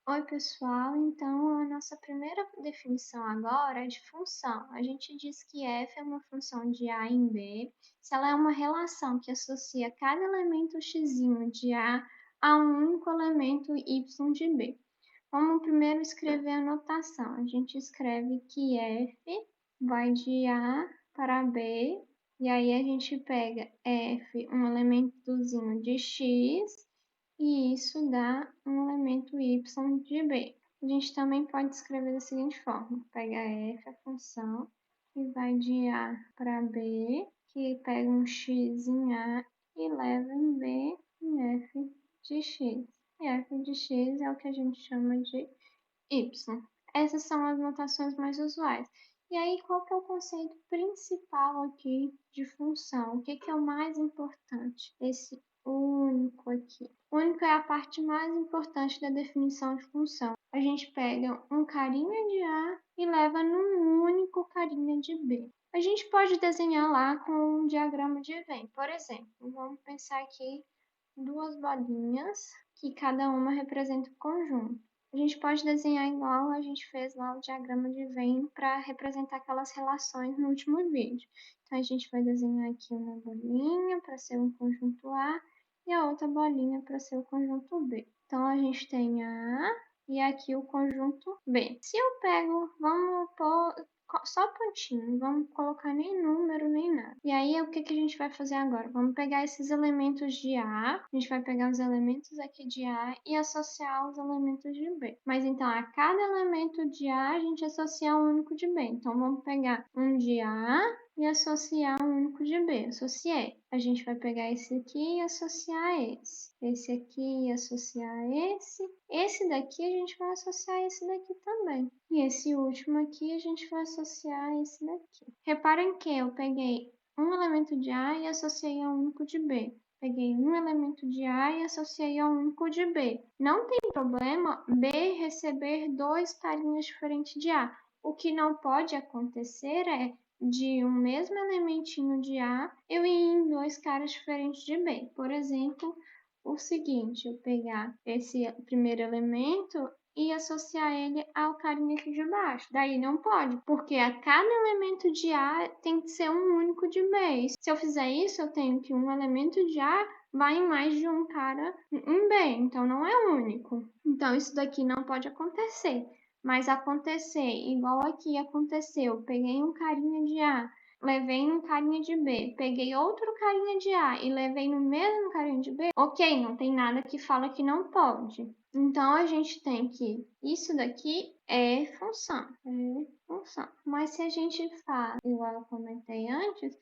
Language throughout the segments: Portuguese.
Oi, pessoal. Então, a nossa primeira definição agora é de função. A gente diz que f é uma função de a em b se ela é uma relação que associa cada elemento x de a um único elemento y de b. Vamos primeiro escrever a notação. A gente escreve que f vai de a para b, e aí a gente pega f, um elementozinho de x, e isso dá um elemento y de b. A gente também pode escrever da seguinte forma: pega f, a função, que vai de a para b, que pega um x em a e leva em b em f de x. E f de x é o que a gente chama de y. Essas são as notações mais usuais. E aí, qual que é o conceito principal aqui de função? O que que é o mais importante? Esse único aqui. O único é a parte mais importante da definição de função. A gente pega um carinha de A e leva num único carinha de B. A gente pode desenhar lá com um diagrama de Venn. Por exemplo, vamos pensar aqui duas bolinhas que cada uma representa um conjunto. A gente pode desenhar igual a gente fez lá o diagrama de Venn para representar aquelas relações no último vídeo. Então, a gente vai desenhar aqui uma bolinha para ser um conjunto A e a outra bolinha para ser o conjunto B. Então, a gente tem a A e aqui o conjunto B. Se eu pego, vamos pôr só pontinho, não vamos colocar nem número nem nada. E aí, o que que a gente vai fazer agora? Vamos pegar esses elementos de A, a gente vai pegar os elementos aqui de A e associar os elementos de B. Mas então, a cada elemento de A, a gente associa um único de B. Então, vamos pegar um de A e associar um único de B. Associei. A gente vai pegar esse aqui e associar a esse. Esse aqui e associar a esse. Esse daqui a gente vai associar a esse daqui também. E esse último aqui a gente vai associar a esse daqui. Reparem que eu peguei um elemento de A e associei a um único de B. Peguei um elemento de A e associei a um único de B. Não tem problema B receber dois carinhas diferentes de A. O que não pode acontecer é de um mesmo elementinho de A eu ir em dois caras diferentes de B. Por exemplo, o seguinte, eu pegar esse primeiro elemento e associar ele ao carinha aqui de baixo. Daí não pode, porque a cada elemento de A tem que ser um único de B. Se eu fizer isso, eu tenho que um elemento de A vai em mais de um cara em B, então não é único. Então isso daqui não pode acontecer. Mas acontecer, igual aqui aconteceu, peguei um carinha de A, levei um carinha de B, peguei outro carinha de A e levei no mesmo carinha de B, ok, não tem nada que fala que não pode. Então, a gente tem que isso daqui é função, é função. Mas se a gente faz, igual eu comentei antes,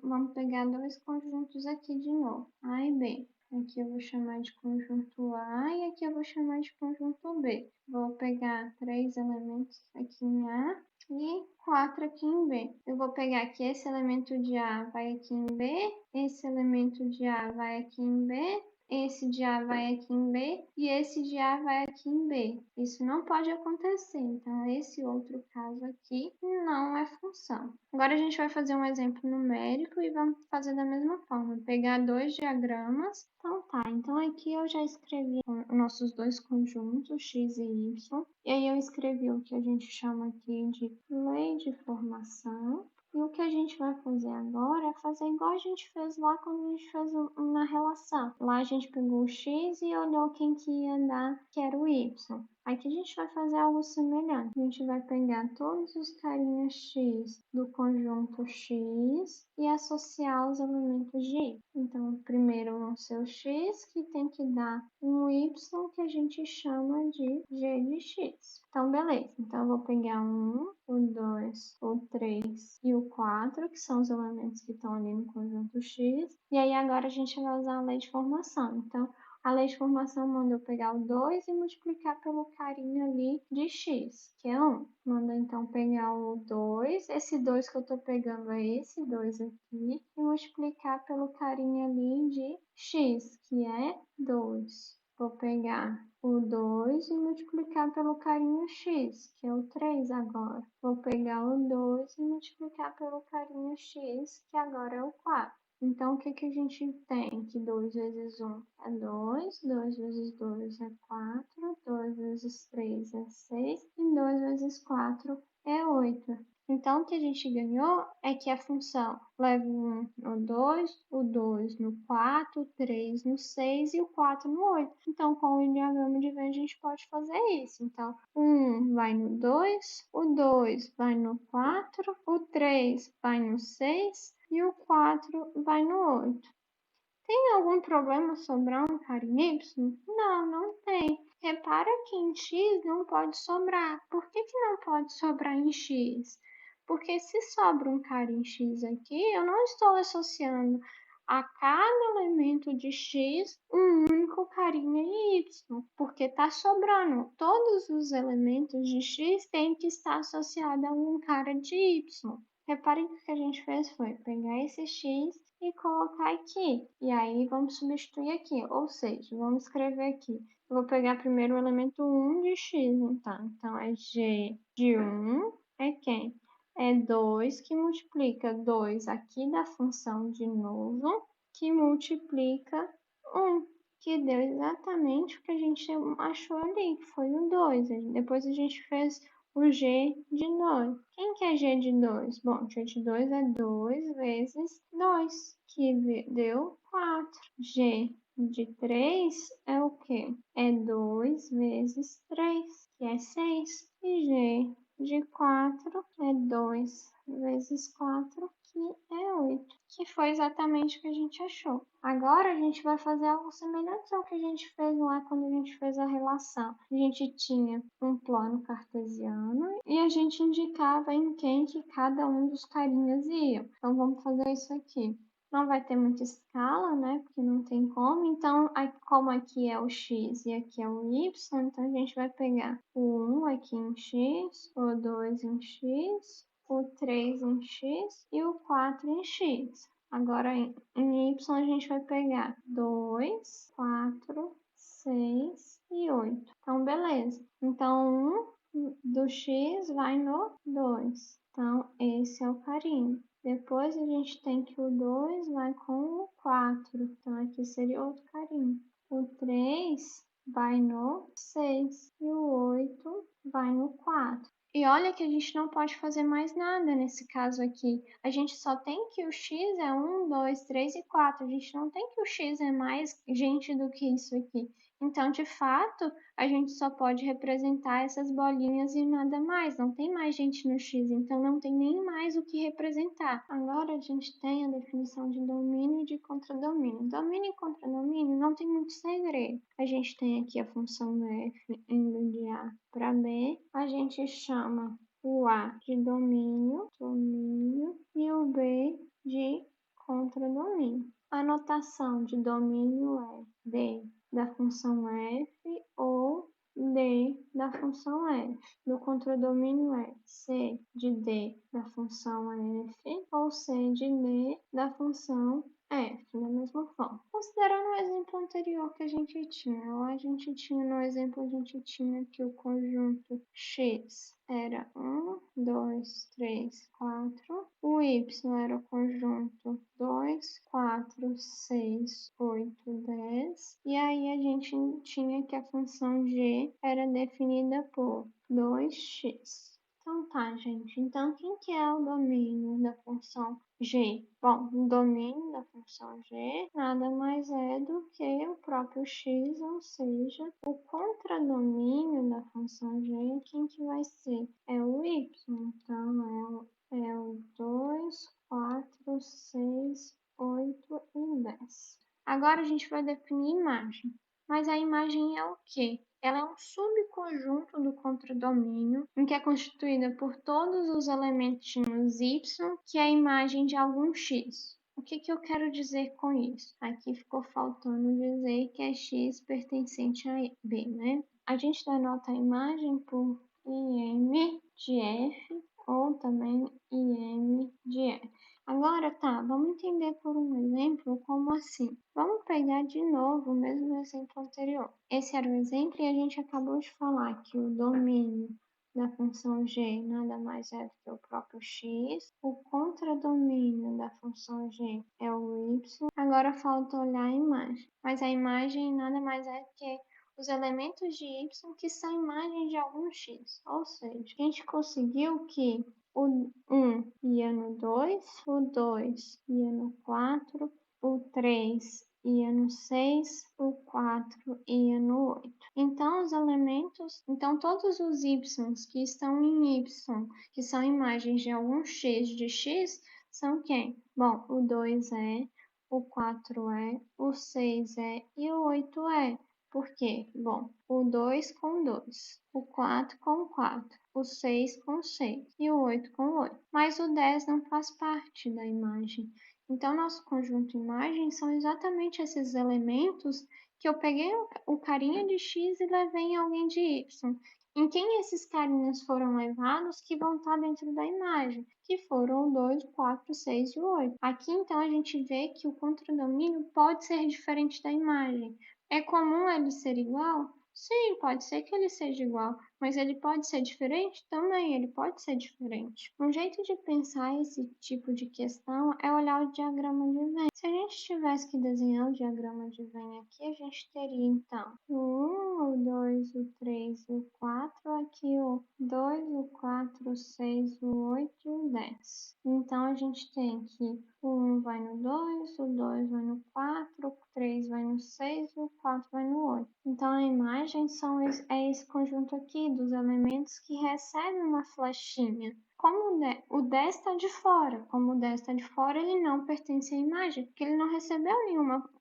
vamos pegar dois conjuntos aqui de novo, A e B. Aqui eu vou chamar de conjunto A e aqui eu vou chamar de conjunto B. Vou pegar três elementos aqui em A e quatro aqui em B. Eu vou pegar aqui esse elemento de A vai aqui em B, esse elemento de A vai aqui em B, esse de A vai aqui em B e esse de A vai aqui em B. Isso não pode acontecer, então esse outro caso aqui não é função. Agora a gente vai fazer um exemplo numérico e vamos fazer da mesma forma, pegar dois diagramas. Então tá, então aqui eu já escrevi nossos dois conjuntos, x e y, e aí eu escrevi o que a gente chama aqui de lei de formação. E o que a gente vai fazer agora é fazer igual a gente fez lá quando a gente fez uma relação. Lá a gente pegou o x e olhou quem que ia dar, que era o y. Aqui a gente vai fazer algo semelhante. A gente vai pegar todos os carinhas x do conjunto x e associar os elementos de y. Então, primeiro vão ser o x, que tem que dar um y que a gente chama de g de x. Então, beleza. Então, eu vou pegar o 2, o 3 e o 4, que são os elementos que estão ali no conjunto x. E aí, agora a gente vai usar a lei de formação. Então, a lei de formação manda eu pegar o 2 e multiplicar pelo carinho ali de x, que é 1. Manda então pegar o 2, esse 2 que eu estou pegando é esse 2 aqui, e multiplicar pelo carinho ali de x, que é 2. Vou pegar o 2 e multiplicar pelo carinho x, que é o 3 agora. Vou pegar o 2 e multiplicar pelo carinho x, que agora é o 4. Então, o que que a gente tem? Que 2 vezes 1 é 2, 2 vezes 2 é 4, 2 vezes 3 é 6 e 2 vezes 4 é 8. Então, o que a gente ganhou é que a função leva o 1 no 2, o 2 no 4, o 3 no 6 e o 4 no 8. Então, com o diagrama de Venn, a gente pode fazer isso. Então, o 1 vai no 2, o 2 vai no 4, o 3 vai no 6 e o 4 vai no 8. Tem algum problema sobrar um cara em Y? Não, não tem. Repara que em X não pode sobrar. Por que que não pode sobrar em X? Porque se sobra um cara em X aqui, eu não estou associando a cada elemento de X um único carinha em Y, porque está sobrando. Todos os elementos de X têm que estar associados a um cara de Y. Reparem que o que a gente fez foi pegar esse X e colocar aqui. E aí vamos substituir aqui, ou seja, vamos escrever aqui. Eu vou pegar primeiro o elemento 1 de x, então. Então é g de 1 é quem? É 2 que multiplica 2 aqui da função de novo, que multiplica 1, que deu exatamente o que a gente achou ali, que foi o 2. Depois a gente fez o g de 2. Quem que é g de 2? Bom, g de 2 é 2 vezes 2, que deu 4. G de 3 é o quê? É 2 vezes 3, que é 6. E g de 4 é 2 vezes 4, que é 8, que foi exatamente o que a gente achou. Agora a gente vai fazer algo semelhante ao que a gente fez lá quando a gente fez a relação. A gente tinha um plano cartesiano e a gente indicava em quem que cada um dos carinhas ia. Então vamos fazer isso aqui. Não vai ter muita escala, né? Porque não tem como. Então, como aqui é o x e aqui é o y, então a gente vai pegar o 1 aqui em x, o 2 em x, o 3 em x e o 4 em x. Agora, em y, a gente vai pegar 2, 4, 6 e 8. Então, beleza. Então, 1 do x vai no 2. Então, esse é o carinho. Depois, a gente tem que o 2 vai com o 4. Então, aqui seria outro carinho. O 3 vai no 6 e o 8 vai no 4. E olha que a gente não pode fazer mais nada nesse caso aqui. A gente só tem que o x é 1, 2, 3 e 4. A gente não tem que o x é mais gente do que isso aqui. Então, de fato, a gente só pode representar essas bolinhas e nada mais. Não tem mais gente no x, então não tem nem mais o que representar. Agora a gente tem a definição de domínio e de contradomínio. Domínio e contradomínio não tem muito segredo. A gente tem aqui a função f indo de A para B. A gente chama o A de domínio, e o B de contradomínio. A notação de domínio é D da função f ou D da função f. Do contradomínio é C de D da função f ou C de D da função f, da mesma forma. Considerando o exemplo anterior que a gente tinha, lá a gente tinha, no exemplo, a gente tinha que o conjunto x era 1, 2, 3, 4. O y era o conjunto 2, 4, 6, 8, 10. E aí a gente tinha que a função g era definida por 2x. Então tá, gente. Então, quem que é o domínio da função g? Bom, o domínio da função g nada mais é do que o próprio x, ou seja, o contradomínio da função g, quem que vai ser? É o y. Então, é o 2, 4, 6, 8 e 10. Agora a gente vai definir imagem. Mas a imagem é o quê? Ela é um subconjunto do contradomínio, em que é constituída por todos os elementinhos y, que é a imagem de algum x. O que eu quero dizer com isso? Aqui ficou faltando dizer que é x pertencente a B, né? A gente denota a imagem por IM de F ou também IM de F. Agora tá, vamos entender por um exemplo como assim. Vamos pegar de novo o mesmo exemplo anterior. Esse era o exemplo e a gente acabou de falar que o domínio da função g nada mais é do que o próprio x, o contradomínio da função g é o y. Agora falta olhar a imagem, mas a imagem nada mais é do que os elementos de y que são imagens de algum x. Ou seja, a gente conseguiu que o 1 ia no 2, o 2 ia no 4, o 3 ia no 6, o 4 ia no 8. Então todos os y que estão em y, que são imagens de algum x de x, são quem? Bom, o 2 é, o 4 é, o 6 é e o 8 é. Por quê? Bom, o 2 com 2, o 4 com 4, o 6 com 6 e o 8 com 8. Mas o 10 não faz parte da imagem. Então, nosso conjunto imagem são exatamente esses elementos que eu peguei o carinha de x e levei em alguém de y. Em quem esses carinhas foram levados que vão estar dentro da imagem, que foram o 2, o 4, o 6 e o 8. Aqui, então, a gente vê que o contradomínio pode ser diferente da imagem. É comum ele ser igual? Sim, pode ser que ele seja igual, mas ele pode ser diferente? Também, ele pode ser diferente. Um jeito de pensar esse tipo de questão é olhar o diagrama de Venn. Se a gente tivesse que desenhar o diagrama de Venn aqui, a gente teria então o 1, o 2, o 3, o 4, aqui o 2, o 4, o 6, o 8 e o 10. Então a gente tem que o 1 vai no 2, o 2 vai no 4, o 3 vai no 6 e o 4 vai no 8. Então a imagem é esse conjunto aqui dos elementos que recebem uma flechinha. Como o 10 está de fora, como o 10 está de fora, ele não pertence à imagem, porque ele não recebeu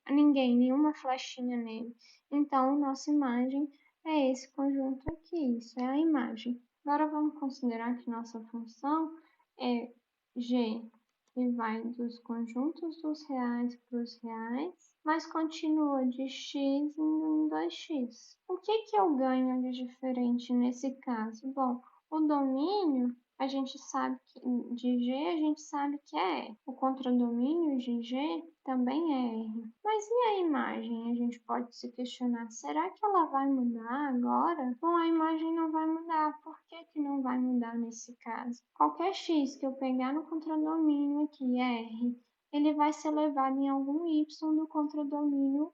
nenhuma flechinha nele. Então, nossa imagem é esse conjunto aqui, isso é a imagem. Agora vamos considerar que nossa função é g, que vai dos conjuntos dos reais para os reais, mas continua de x indo em 2x. O que eu ganho de diferente nesse caso? Bom, o domínio a gente sabe que de G a gente sabe que é R. O contradomínio de G também é R. Mas e a imagem? A gente pode se questionar, será que ela vai mudar agora? Bom, a imagem não vai mudar. Por que não vai mudar nesse caso? Qualquer x que eu pegar no contradomínio aqui, R, ele vai ser levado em algum y do contradomínio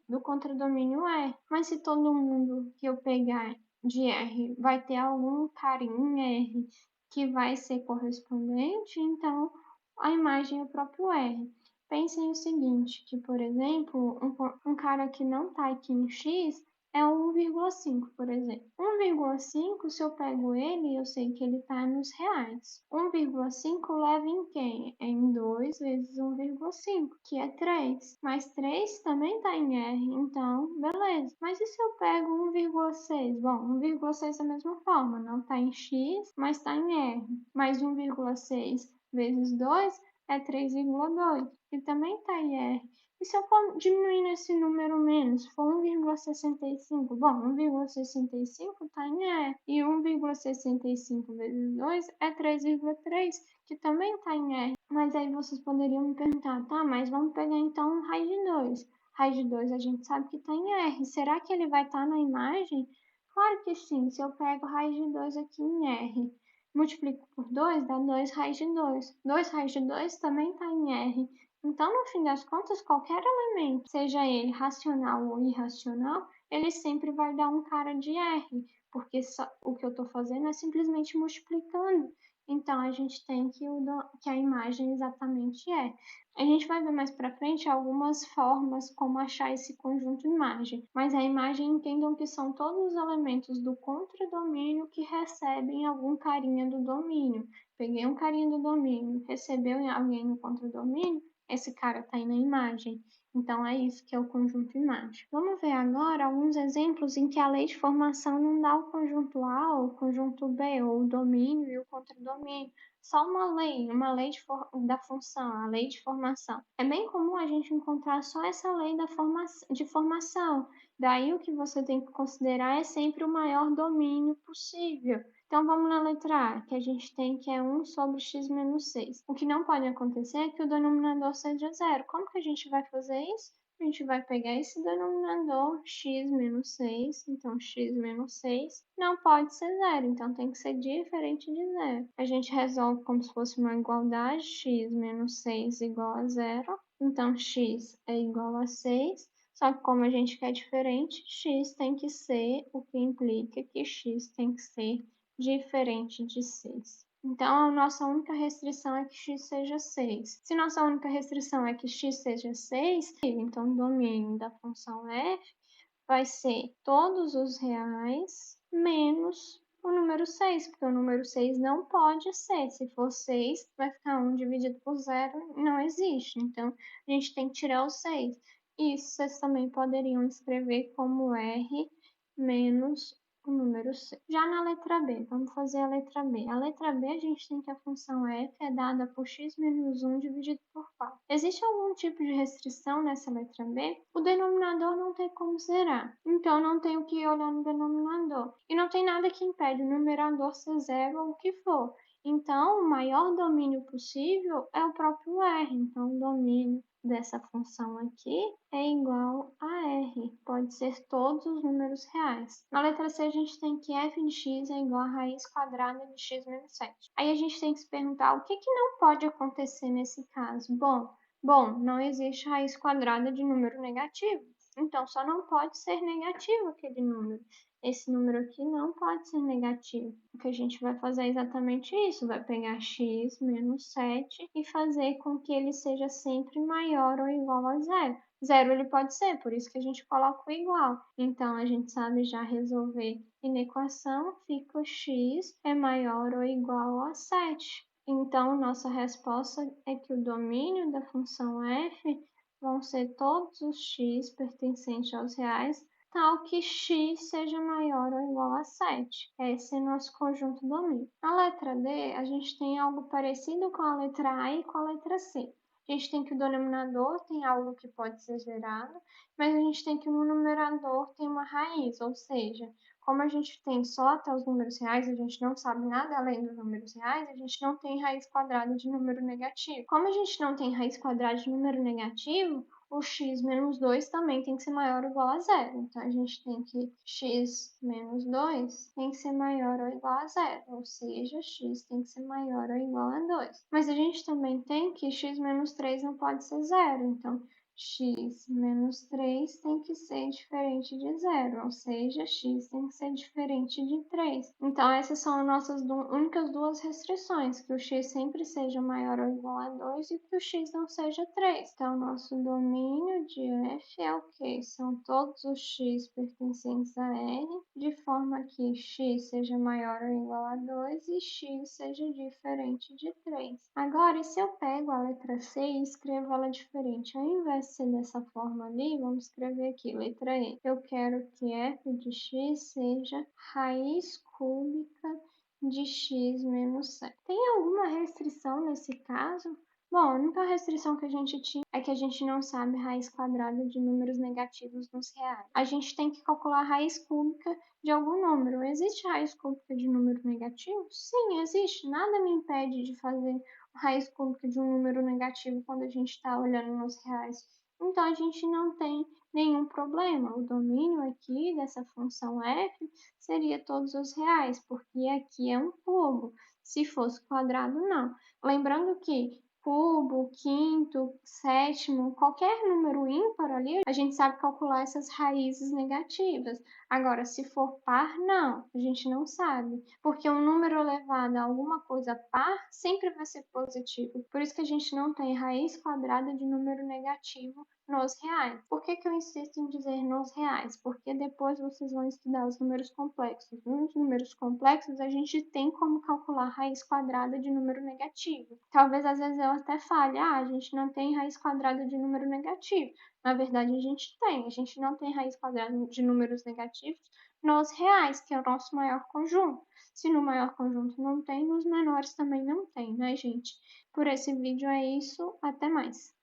R. Mas se todo mundo que eu pegar de R vai ter algum carinho em R que vai ser correspondente, então a imagem é o próprio R. Pensem o seguinte, que por exemplo, um cara que não está aqui em X é o 1,5, por exemplo. 1,5, se eu pego ele, eu sei que ele está nos reais. 1,5 leva em quem? É em 2 vezes 1,5, que é 3. Mas 3 também está em R, então, beleza. Mas e se eu pego 1,6? Bom, 1,6 da mesma forma, não está em X, mas está em R. Mas 1,6 vezes 2 é 3,2, que também está em R. E se eu for diminuindo esse número menos, for 1,65, bom, 1,65 está em R. E 1,65 vezes 2 é 3,3, que também está em R. Mas aí vocês poderiam me perguntar, tá, mas vamos pegar então um raiz de 2. Raiz de 2 a gente sabe que está em R. Será que ele vai estar na imagem? Claro que sim. Se eu pego raiz de 2 aqui em R, multiplico por 2, dá 2 raiz de 2. 2 raiz de 2 também está em R. Então, no fim das contas, qualquer elemento, seja ele racional ou irracional, ele sempre vai dar um cara de R, porque o que eu estou fazendo é simplesmente multiplicando. Então, a gente tem que a imagem exatamente é. A gente vai ver mais para frente algumas formas como achar esse conjunto imagem, mas a imagem entendam que são todos os elementos do contradomínio que recebem algum carinha do domínio. Peguei um carinha do domínio, recebeu em alguém no contradomínio, esse cara está aí na imagem. Então, é isso que é o conjunto imagem. Vamos ver agora alguns exemplos em que a lei de formação não dá o conjunto A, o conjunto B, ou o domínio e o contradomínio. Só uma lei da função, a lei de formação. É bem comum a gente encontrar só essa lei de formação. Daí, o que você tem que considerar é sempre o maior domínio possível. Então, vamos na letra A, que a gente tem que é 1 sobre x menos 6. O que não pode acontecer é que o denominador seja zero. Como que a gente vai fazer isso? A gente vai pegar esse denominador, x menos 6, então x menos 6 não pode ser zero, então tem que ser diferente de zero. A gente resolve como se fosse uma igualdade, x menos 6 igual a zero, então x é igual a 6, Só que como a gente quer diferente, x tem que ser, o que implica que x tem que ser diferente de 6. Então, a nossa única restrição é que x seja 6. Se nossa única restrição é que x seja 6, então o domínio da função f vai ser todos os reais menos o número 6, porque o número 6 não pode ser. Se for 6, vai ficar 1 dividido por zero, não existe. Então, a gente tem que tirar o 6. Isso vocês também poderiam escrever como R menos o número 6. Já na letra B, vamos fazer a letra B. A letra B, a gente tem que a função f é dada por x menos 1 dividido por 4. Existe algum tipo de restrição nessa letra B? O denominador não tem como zerar, então não tem o que olhar no denominador. E não tem nada que impede o numerador ser zero ou o que for. Então, o maior domínio possível é o próprio R. Então, o domínio dessa função aqui é igual a R. Pode ser todos os números reais. Na letra C, a gente tem que f de x é igual a raiz quadrada de x menos 7. Aí a gente tem que se perguntar o que não pode acontecer nesse caso. Bom, não existe raiz quadrada de número negativo. Então, só não pode ser negativo aquele número. Esse número aqui não pode ser negativo. O que a gente vai fazer é exatamente isso. Vai pegar x menos 7 e fazer com que ele seja sempre maior ou igual a zero. Zero ele pode ser, por isso que a gente coloca o igual. Então, a gente sabe já resolver inequação, fica x é maior ou igual a 7. Então, nossa resposta é que o domínio da função f vão ser todos os x pertencentes aos reais, tal que x seja maior ou igual a 7. Esse é nosso conjunto domínio. Na letra D, a gente tem algo parecido com a letra A e com a letra C. A gente tem que o denominador tem algo que pode ser gerado, mas a gente tem que no numerador tem uma raiz, ou seja, como a gente tem só até os números reais, a gente não sabe nada além dos números reais, a gente não tem raiz quadrada de número negativo. Como a gente não tem raiz quadrada de número negativo, o x menos 2 também tem que ser maior ou igual a zero. Então, a gente tem que x menos 2 tem que ser maior ou igual a zero, ou seja, x tem que ser maior ou igual a 2. Mas a gente também tem que x menos 3 não pode ser zero, então x menos 3 tem que ser diferente de zero, ou seja, x tem que ser diferente de 3. Então, essas são as nossas únicas duas restrições, que o x sempre seja maior ou igual a 2 e que o x não seja 3. Então, nosso domínio de f é o quê? São todos os x pertencentes a R, de forma que x seja maior ou igual a 2 e x seja diferente de 3. Agora, e se eu pego a letra C e escrevo ela diferente? Ao invés de ser dessa forma ali, vamos escrever aqui, letra E. Eu quero que f de x seja raiz cúbica de x menos 7. Tem alguma restrição nesse caso? Bom, a única restrição que a gente tinha é que a gente não sabe raiz quadrada de números negativos nos reais. A gente tem que calcular a raiz cúbica de algum número. Existe raiz cúbica de número negativo? Sim, existe. Nada me impede de fazer raiz cúbica de um número negativo quando a gente está olhando nos reais. Então, a gente não tem nenhum problema. O domínio aqui dessa função f seria todos os reais, porque aqui é um cubo. Se fosse quadrado, não. Lembrando que cubo, quinto, sétimo, qualquer número ímpar ali, a gente sabe calcular essas raízes negativas. Agora, se for par, não, a gente não sabe, porque um número elevado a alguma coisa par sempre vai ser positivo. Por isso que a gente não tem raiz quadrada de número negativo nos reais. Por que eu insisto em dizer nos reais? Porque depois vocês vão estudar os números complexos. Nos números complexos, a gente tem como calcular raiz quadrada de número negativo. Talvez às vezes eu até fale, a gente não tem raiz quadrada de número negativo. Na verdade, a gente não tem raiz quadrada de números negativos nos reais, que é o nosso maior conjunto. Se no maior conjunto não tem, nos menores também não tem, né, gente? Por esse vídeo é isso, até mais.